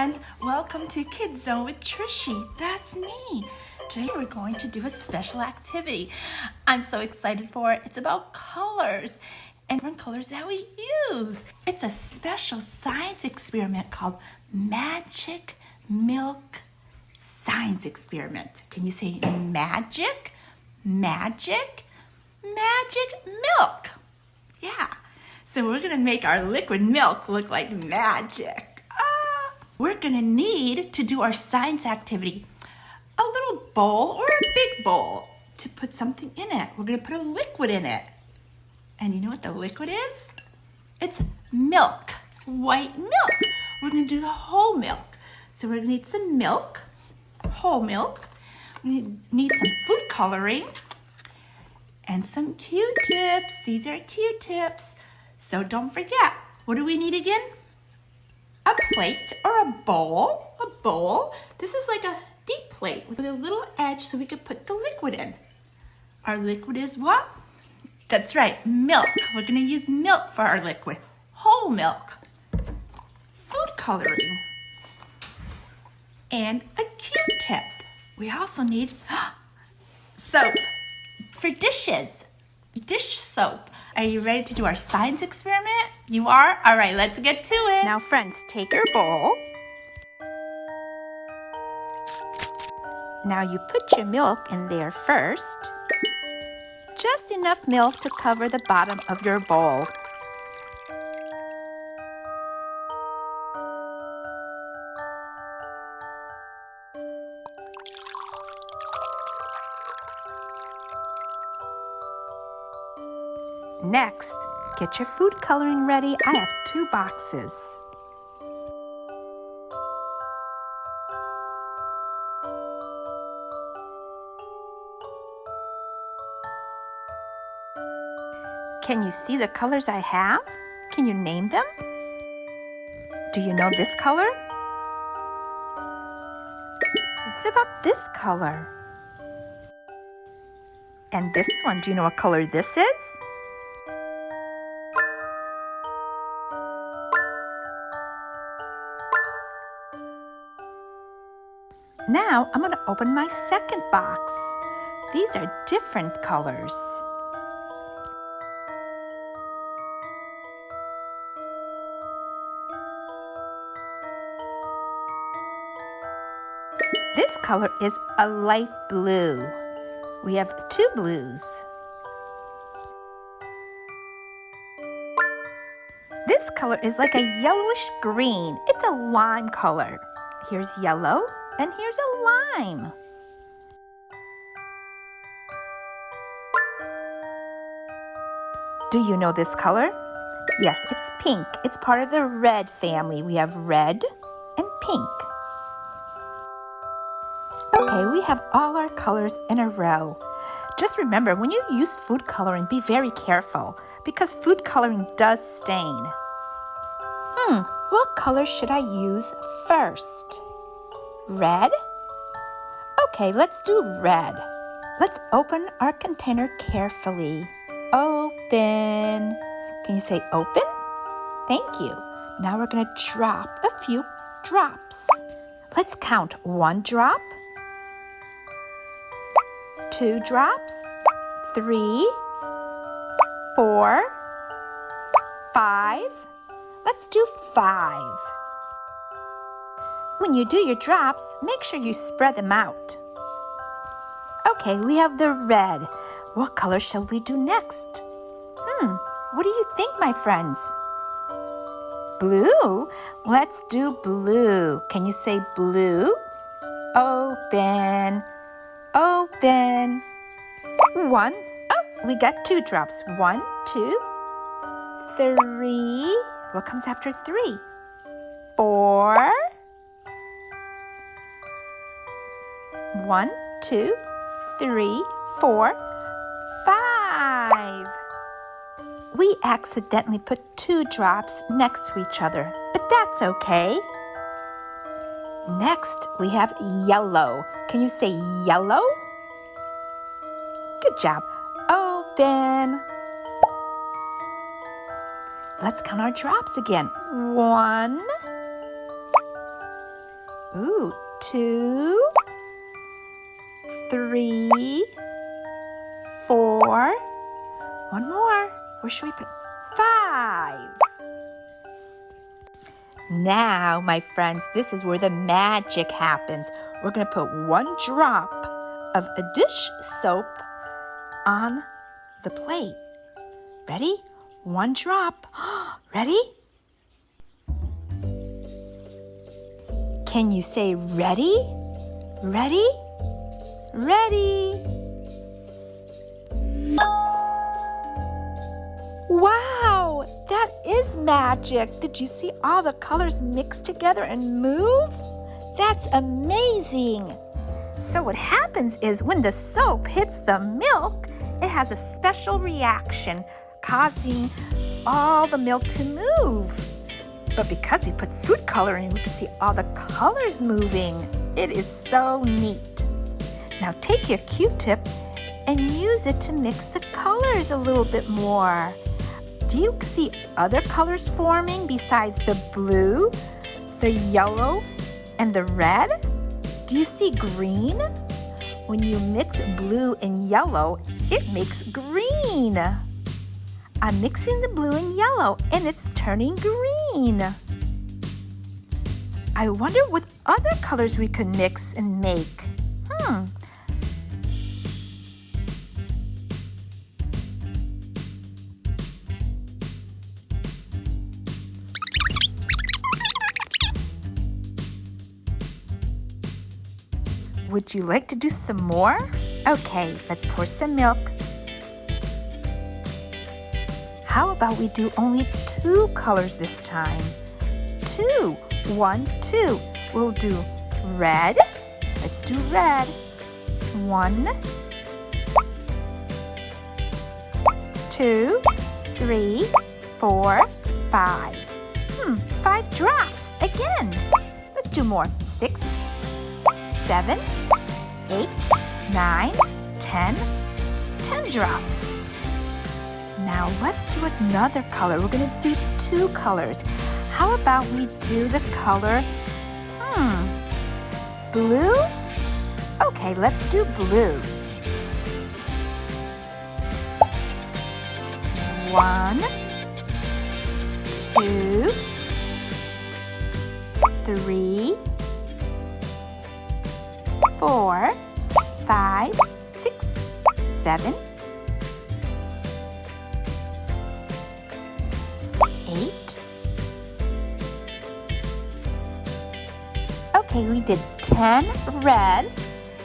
friends, welcome to Kids Zone with Trishy. That's me. Today we're going to do a special activity. I'm so excited for it. It's about colors and different colors that we use. It's a special science experiment called Magic Milk Science Experiment. Can you say magic? Magic? Magic milk. Yeah. So we're gonna make our liquid milk look like magic. We're gonna need to do our science activity a little bowl or a big bowl to put something in it. We're gonna put a liquid in it. And you know what the liquid is? It's milk, white milk. We're gonna do the whole milk. So we're gonna need some milk, whole milk. We need some food coloring and some Q-tips. These are Q-tips. So don't forget, what do we need again? A plate or a bowl. A bowl. This is like a deep plate with a little edge so we can put the liquid in. Our liquid is what? That's right, milk. We're going to use milk for our liquid. Whole milk. Food coloring. And a Q-tip. We also need soap for dishes. Dish soap. Are you ready to do our science experiment? You are? All right, let's get to it. Now, friends, take your bowl. Now you put your milk in there first. Just enough milk to cover the bottom of your bowl. Next, get your food coloring ready. I have 2 boxes. Can you see the colors I have? Can you name them? Do you know this color? What about this color? And this one, do you know what color this is? Now I'm going to open my second box. These are different colors. This color is a light blue. We have 2 blues. This color is like a yellowish green. It's a lime color. Here's yellow. And here's a lime. Do you know this color? Yes, it's pink. It's part of the red family. We have red and pink. Okay, we have all our colors in a row. Just remember, when you use food coloring, be very careful because food coloring does stain. What color should I use first? Red? Okay, let's do red. Let's open our container carefully. Open. Can you say open? Thank you. Now we're going to drop a few drops. Let's count 1 drop, 2 drops, 3, 4, 5. Let's do 5. When you do your drops, make sure you spread them out. Okay, we have the red. What color shall we do next? What do you think, my friends? Blue? Let's do blue. Can you say blue? Open. Open. 1. Oh, we got 2 drops. 1, 2, 3. What comes after 3? 4. 1, 2, 3, 4, 5. We accidentally put 2 drops next to each other, but that's okay. Next, we have yellow. Can you say yellow? Good job. Open. Let's count our drops again. 1, Ooh, 2, 3, 4. One more. Where should we put it? 5. Now, my friends, this is where the magic happens. We're going to put 1 drop of a dish soap on the plate. Ready? 1 drop. Ready? Can you say ready? Ready? Ready? Wow, that is magic. Did you see all the colors mixed together and move? That's amazing. So what happens is when the soap hits the milk, it has a special reaction, causing all the milk to move. But because we put food coloring, we can see all the colors moving. It is so neat. Now take your Q-tip and use it to mix the colors a little bit more. Do you see other colors forming besides the blue, the yellow, and the red? Do you see green? When you mix blue and yellow, it makes green. I'm mixing the blue and yellow, and it's turning green. I wonder what other colors we could mix and make. Would you like to do some more? Okay, let's pour some milk. How about we do only 2 colors this time? 2. 1, 2. We'll do red. Let's do red. 1, 2, 3, 4, 5. 5 drops again. Let's do more. 6, 7, 8, 9, 10. 10 drops. Now let's do another color. We're going to do 2 colors. How about we do the color, blue? Okay, let's do blue. 1, 2, 3, 4, 5, 6, 7, 8. Okay, we did 10 red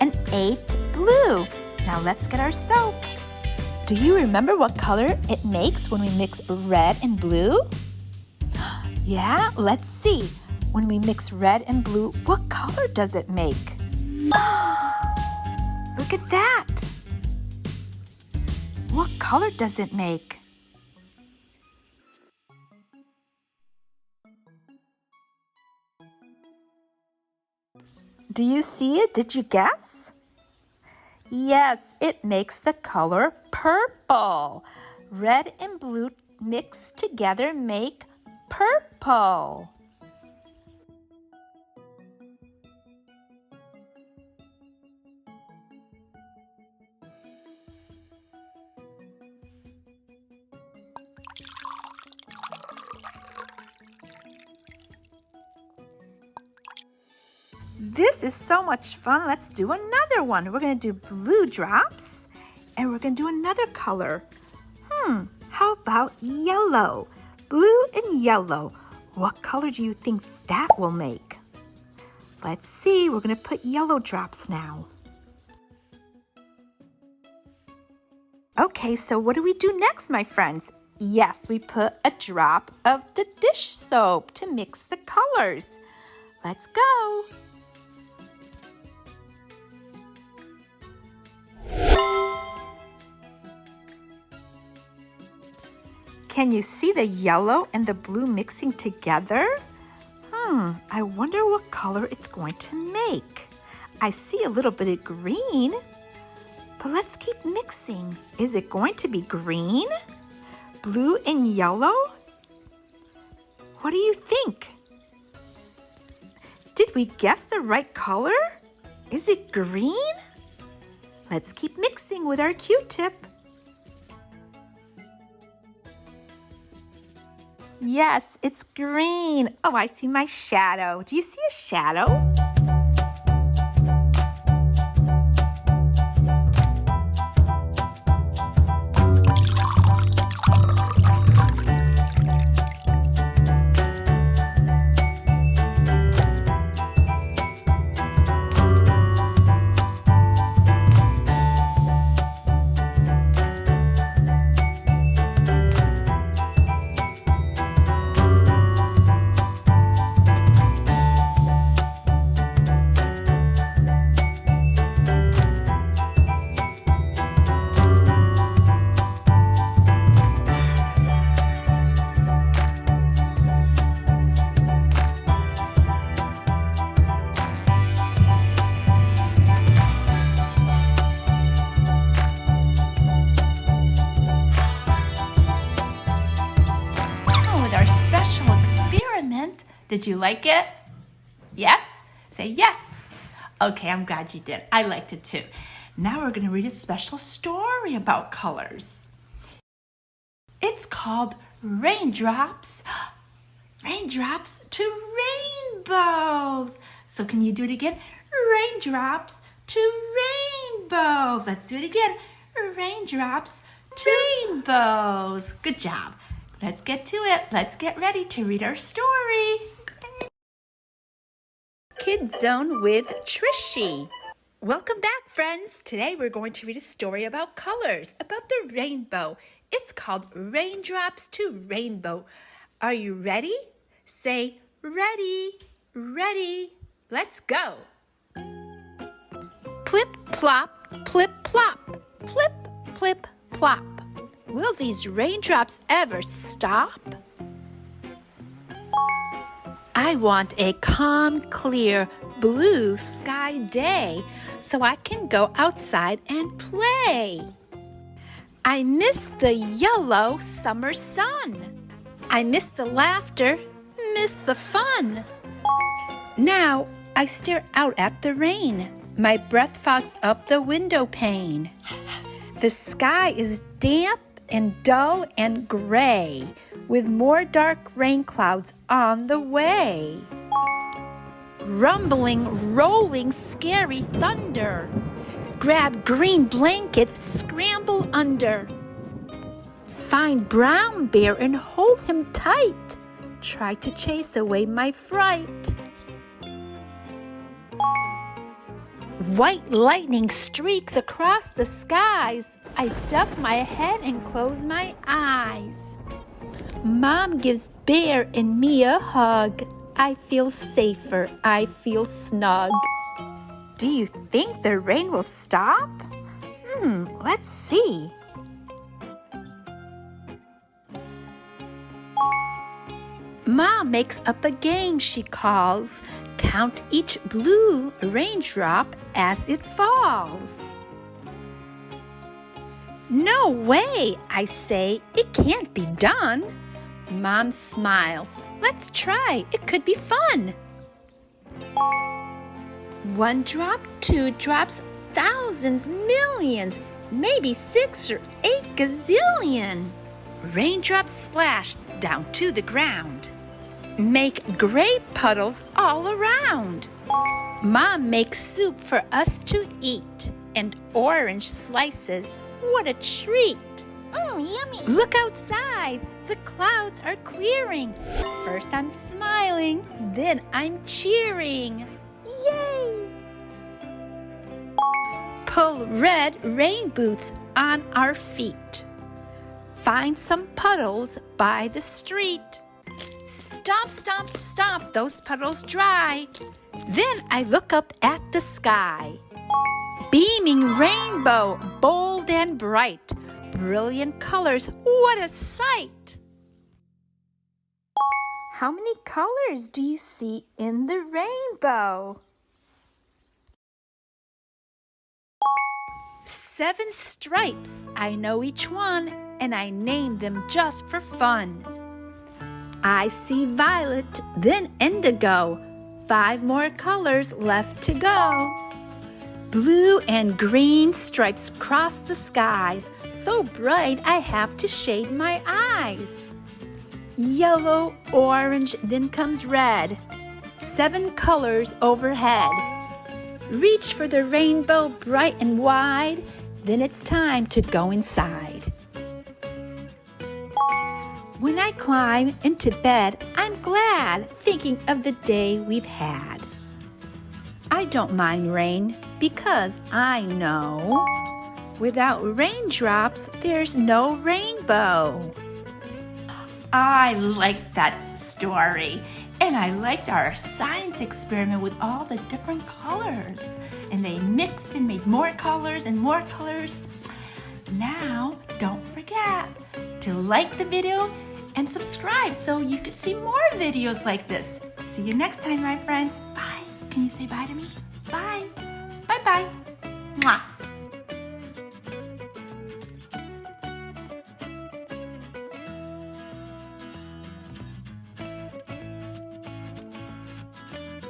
and 8 blue. Now let's get our soap. Do you remember what color it makes when we mix red and blue? Yeah, let's see. When we mix red and blue, what color does it make? Look at that! What color does it make? Do you see it? Did you guess? Yes, it makes the color purple. Red and blue mixed together make purple. This is so much fun. Let's do another one. We're going to do blue drops, and we're going to do another color. How about yellow? Blue and yellow. What color do you think that will make? Let's see. We're going to put yellow drops now. Okay, so what do we do next, my friends? Yes, we put a drop of the dish soap to mix the colors. Let's go. Can you see the yellow and the blue mixing together? I wonder what color it's going to make. I see a little bit of green, but let's keep mixing. Is it going to be green? Blue and yellow? What do you think? Did Did we guess the right color? Is it green? Let's keep mixing with our Q-tip. Yes, it's green. Oh, I see my shadow. Do you see a shadow? Did you like it? Yes? Say yes. Okay, I'm glad you did. I liked it too. Now we're going to read a special story about colors. It's called Raindrops. Raindrops to rainbows. So can you do it again? Raindrops to rainbows. Let's do it again. Raindrops to rainbows. Good job. Let's get to it. Let's get ready to read our story. Kids Zone with Trishy. Welcome back, friends. Today we're going to read a story about colors, about the rainbow. It's called Raindrops to Rainbow. Are you ready? Say ready, ready. Let's go. Plip, plop, plip, plop, plip, plip, plop. Will these raindrops ever stop? I want a calm, clear, blue sky day so I can go outside and play. I miss the yellow summer sun. I miss the laughter, miss the fun. Now I stare out at the rain. My breath fogs up the window pane. The sky is damp and dull and gray, with more dark rain clouds on the way. Rumbling, rolling, scary thunder. Grab green blanket, scramble under. Find brown bear and hold him tight. Try to chase away my fright. White lightning streaks across the skies. I duck my head and close my eyes. Mom gives Bear and me a hug. I feel safer, I feel snug. Do you think the rain will stop? Let's see. Mom makes up a game, she calls. Count each blue raindrop as it falls. No way, I say, it can't be done. Mom smiles. Let's try, it could be fun. 1 drop, 2 drops, thousands, millions, maybe 6 or 8 gazillion. Raindrops splash down to the ground. Make gray puddles all around. Mom makes soup for us to eat and orange slices. What a treat! Oh, yummy! Look outside! The clouds are clearing. First I'm smiling, then I'm cheering. Yay! Pull red rain boots on our feet. Find some puddles by the street. Stomp, stomp, stomp those puddles dry. Then I look up at the sky. Beaming rainbow, bold and bright. Brilliant colors, what a sight! How many colors do you see in the rainbow? 7 stripes, I know each one, and I name them just for fun. I see violet, then indigo, 5 more colors left to go. Blue and green stripes cross the skies, so bright I have to shade my eyes. Yellow, orange, then comes red. 7 colors overhead. Reach for the rainbow bright and wide, then it's time to go inside. When I climb into bed, I'm glad, thinking of the day we've had. I don't mind rain because I know without raindrops, there's no rainbow. I liked that story, and I liked our science experiment with all the different colors. And they mixed and made more colors and more colors. Now, don't forget to like the video and subscribe so you can see more videos like this. See you next time, my friends. Bye. Can you say bye to me? Bye. Bye-bye. Mwah.